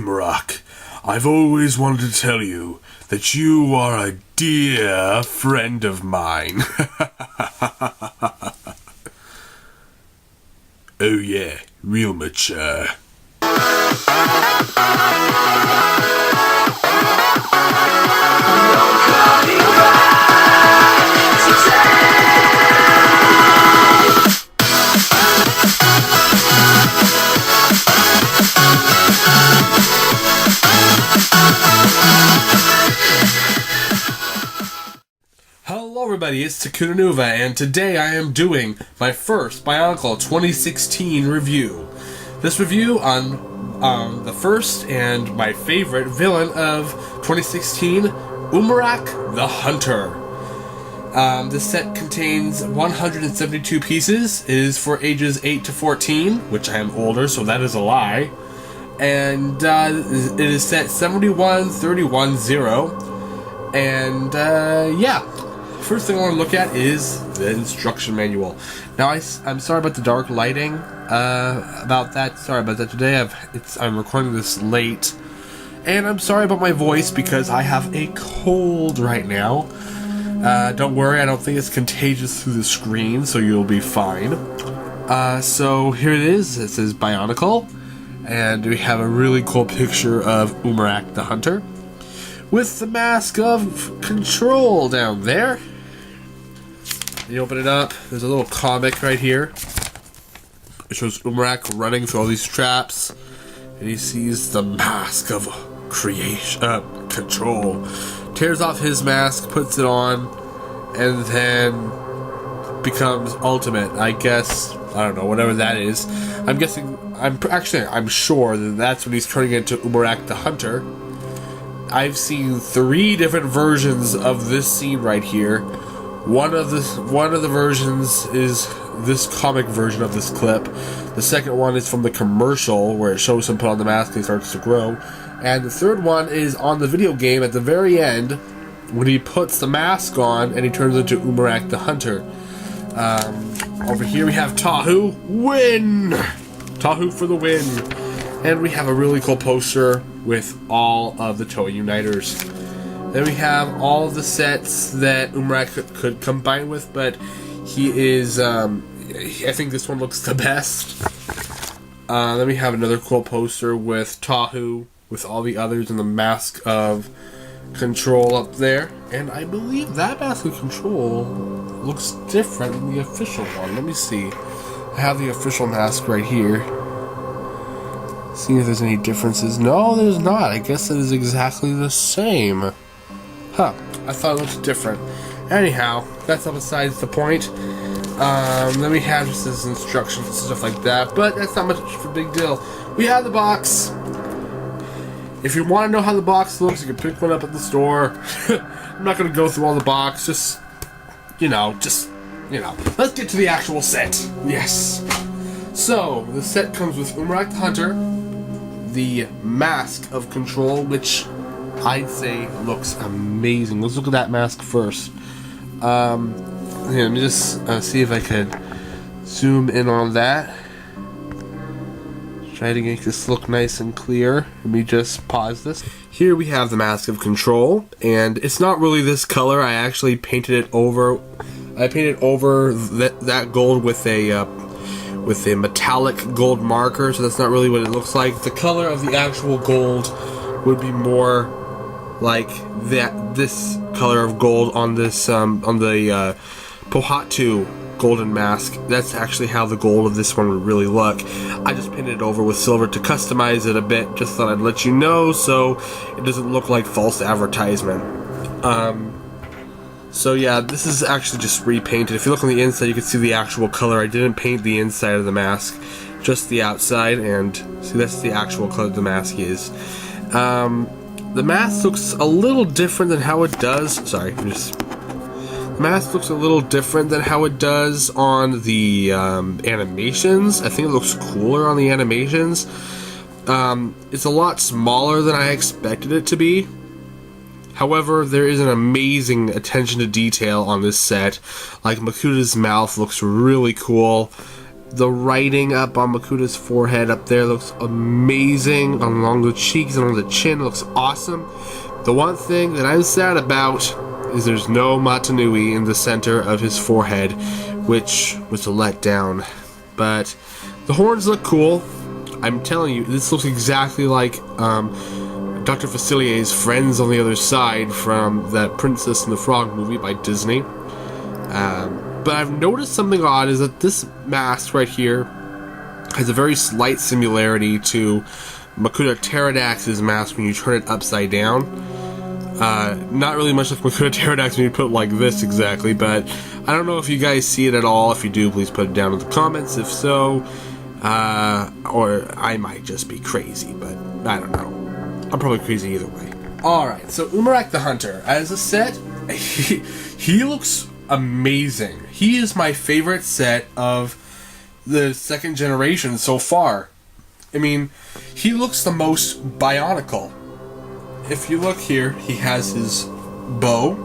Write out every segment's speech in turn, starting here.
Umarak, I've always wanted to tell you that you are a dear friend of mine. Oh yeah, real mature. Hello everybody, it's Takunanuva, and today I am doing my first BIONICLE 2016 review. This review on the first and my favorite villain of 2016, Umarak the Hunter. This set contains 172 pieces. It is for ages 8 to 14, which I am older, so that is a lie. And it is set 71-31-0. And yeah. First thing I want to look at is the instruction manual. Now, I'm sorry about the dark lighting. About that. Sorry about that. Today I'm recording this late, and I'm sorry about my voice because I have a cold right now. Don't worry, I don't think it's contagious through the screen, so you'll be fine. So here it is. This is BIONICLE, and we have a really cool picture of Umarak the Hunter with the mask of control down there. You open it up, there's a little comic right here. It shows Umarak running through all these traps, and he sees the mask of control. Tears off his mask, puts it on, and then becomes ultimate. I guess, I don't know, whatever that is. I'm sure that that's when he's turning into Umarak the Hunter. I've seen 3 different versions of this scene right here. One of the versions is this comic version of this clip. The second one is from the commercial where it shows him put on the mask and he starts to grow. And the third one is on the video game at the very end when he puts the mask on and he turns into Umarak the Hunter. Over here we have Tahu. Win! Tahu for the win. And we have a really cool poster with all of the Toei Uniters. Then we have all of the sets that Umarak could combine with, but he is, I think this one looks the best. Then we have another cool poster with Tahu, with all the others, and the mask of control up there. And I believe that mask of control looks different than the official one. Let me see. I have the official mask right here. See if there's any differences. No, there's not. I guess it is exactly the same. Huh. I thought it looked different. Anyhow, that's all besides the point. Then we have just his instructions and stuff like that, but that's not much of a big deal. We have the box. If you want to know how the box looks, you can pick one up at the store. I'm not going to go through all the box. Let's get to the actual set. Yes. So, the set comes with Umarak the Hunter, the mask of control, which I'd say looks amazing. Let's look at that mask first. Let me just see if I could zoom in on that. Try to make this look nice and clear. Let me just pause this. Here we have the mask of control, and it's not really this color. I actually painted it over. I painted over that gold with a metallic gold marker, so that's not really what it looks like. The color of the actual gold would be more like this color of gold on this on the Pohatu golden mask. That's actually how the gold of this one would really look. I just painted it over with silver to customize it a bit. Just thought I'd let you know so it doesn't look like false advertisement. So yeah, this is actually just repainted. If you look on the inside, you can see the actual color. I didn't paint the inside of the mask, just the outside, and see, that's the actual color the mask is. The mask looks a little different than how it does. The mask looks a little different than how it does on the animations. I think it looks cooler on the animations. It's a lot smaller than I expected it to be. However, there is an amazing attention to detail on this set. Like, Makuta's mouth looks really cool. The writing up on Makuta's forehead up there looks amazing. Along the cheeks and on the chin looks awesome. The one thing that I'm sad about is there's no Matanui in the center of his forehead, which was a letdown. But the horns look cool. I'm telling you, this looks exactly like Dr. Facilier's Friends on the Other Side from that Princess and the Frog movie by Disney. But I've noticed something odd is that this mask right here has a very slight similarity to Makuta Pterodax's mask when you turn it upside down. Not really much like Makuta Pterodax when you put it like this exactly, but I don't know if you guys see it at all. If you do, please put it down in the comments. If so, or I might just be crazy, but I don't know. I'm probably crazy either way. Alright, so Umarak the Hunter. As a set, he looks amazing. He is my favorite set of the second generation so far. I mean, he looks the most bionicle. If you look here, he has his bow,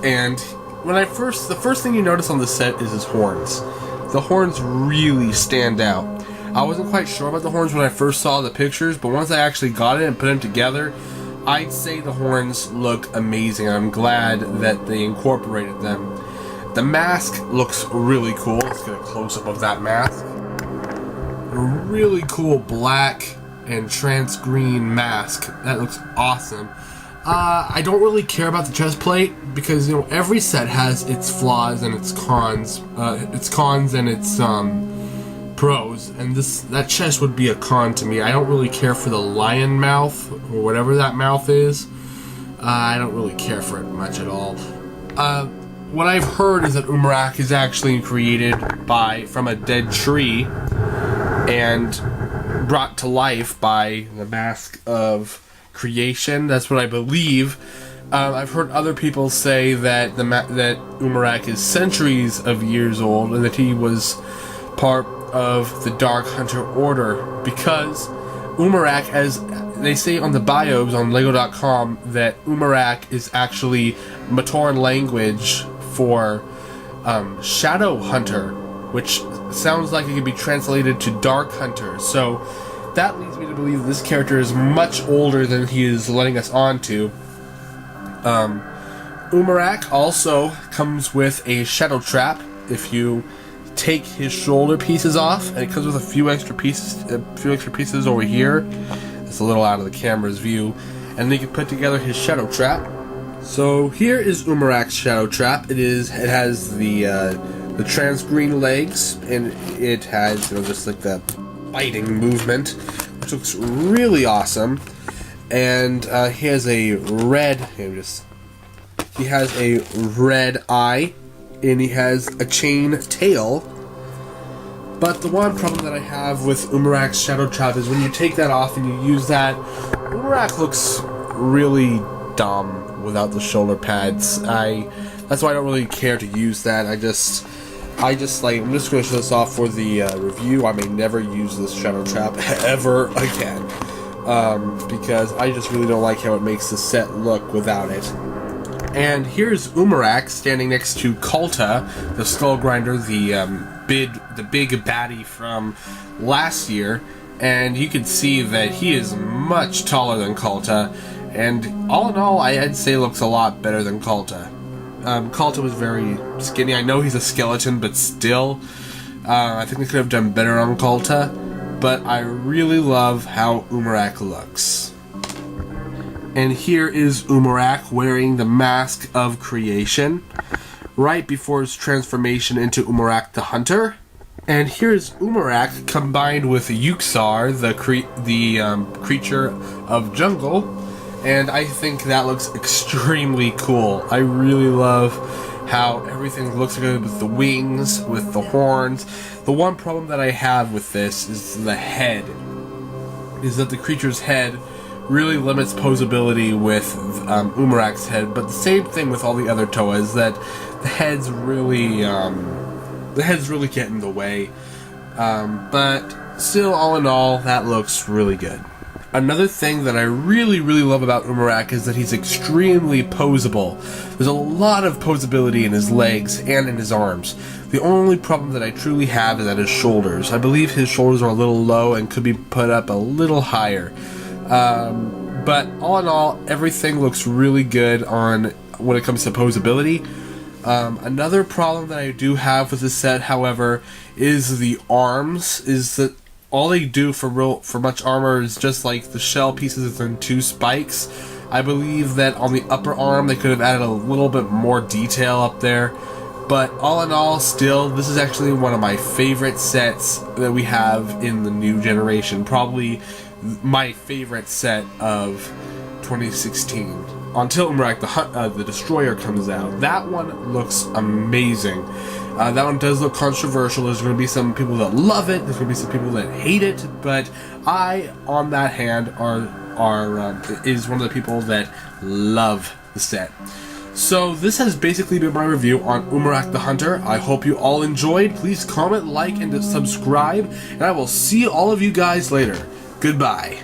and the first thing you notice on the set is his horns. The horns really stand out. I wasn't quite sure about the horns when I first saw the pictures, but once I actually got it and put them together, I'd say the horns look amazing. I'm glad that they incorporated them. The mask looks really cool. Let's get a close-up of that mask. A really cool black and trans green mask. That looks awesome. I don't really care about the chest plate because, you know, every set has its flaws and its cons. And its pros, and that chest would be a con to me. I don't really care for the lion mouth or whatever that mouth is. I don't really care for it much at all. What I've heard is that Umarak is actually created from a dead tree and brought to life by the mask of creation. That's what I believe. I've heard other people say that that Umarak is centuries of years old and that he was part of the Dark Hunter Order, because Umarak, as they say on the bios on Lego.com, that Umarak is actually Matoran language for Shadow Hunter, which sounds like it could be translated to Dark Hunter. So that leads me to believe this character is much older than he is letting us on to. Umarak also comes with a shadow trap. If you take his shoulder pieces off, and it comes with a few extra pieces over here. It's a little out of the camera's view, and then you can put together his shadow trap. So here is Umarak's shadow trap. It has the trans green legs, and it has, you know, just like that biting movement, which looks really awesome. And he has a red. He has a red eye. And he has a chain tail. But the one problem that I have with Umarak's shadow trap is when you take that off and you use that, Umarak looks really dumb without the shoulder pads. That's why I don't really care to use that. I'm just going to show this off for the review. I may never use this shadow trap ever again, because I just really don't like how it makes the set look without it. And here's Umarak standing next to Kalta, the Skull Grinder, the big baddie from last year, and you can see that he is much taller than Kalta, and all in all, I'd say looks a lot better than Kalta. Kalta was very skinny. I know he's a skeleton, but still, I think they could have done better on Kalta, but I really love how Umarak looks. And here is Umarak wearing the Mask of Creation, right before his transformation into Umarak the Hunter. And here's Umarak combined with Yuxar, the creature of jungle, and I think that looks extremely cool. I really love how everything looks good with the wings, with the horns. The one problem that I have with this is the head, is that the creature's head really limits posability with Umarak's head, but the same thing with all the other Toas, that the heads really get in the way. But still, all in all, that looks really good. Another thing that I really love about Umarak is that he's extremely posable. There's a lot of posability in his legs and in his arms. The only problem that I truly have is at his shoulders. I believe his shoulders are a little low and could be put up a little higher. But all in all, everything looks really good on when it comes to posability. Another problem that I do have with this set, however, is the arms. Is that all they do for much armor is just like the shell pieces and 2 spikes. I believe that on the upper arm they could have added a little bit more detail up there. But all in all, still, this is actually one of my favorite sets that we have in the new generation. Probably my favorite set of 2016. Until Umarak the Destroyer comes out. That one looks amazing. That one does look controversial. There's going to be some people that love it. There's going to be some people that hate it. But I, on that hand, is one of the people that love the set. So this has basically been my review on Umarak the Hunter. I hope you all enjoyed. Please comment, like, and subscribe. And I will see all of you guys later. Goodbye.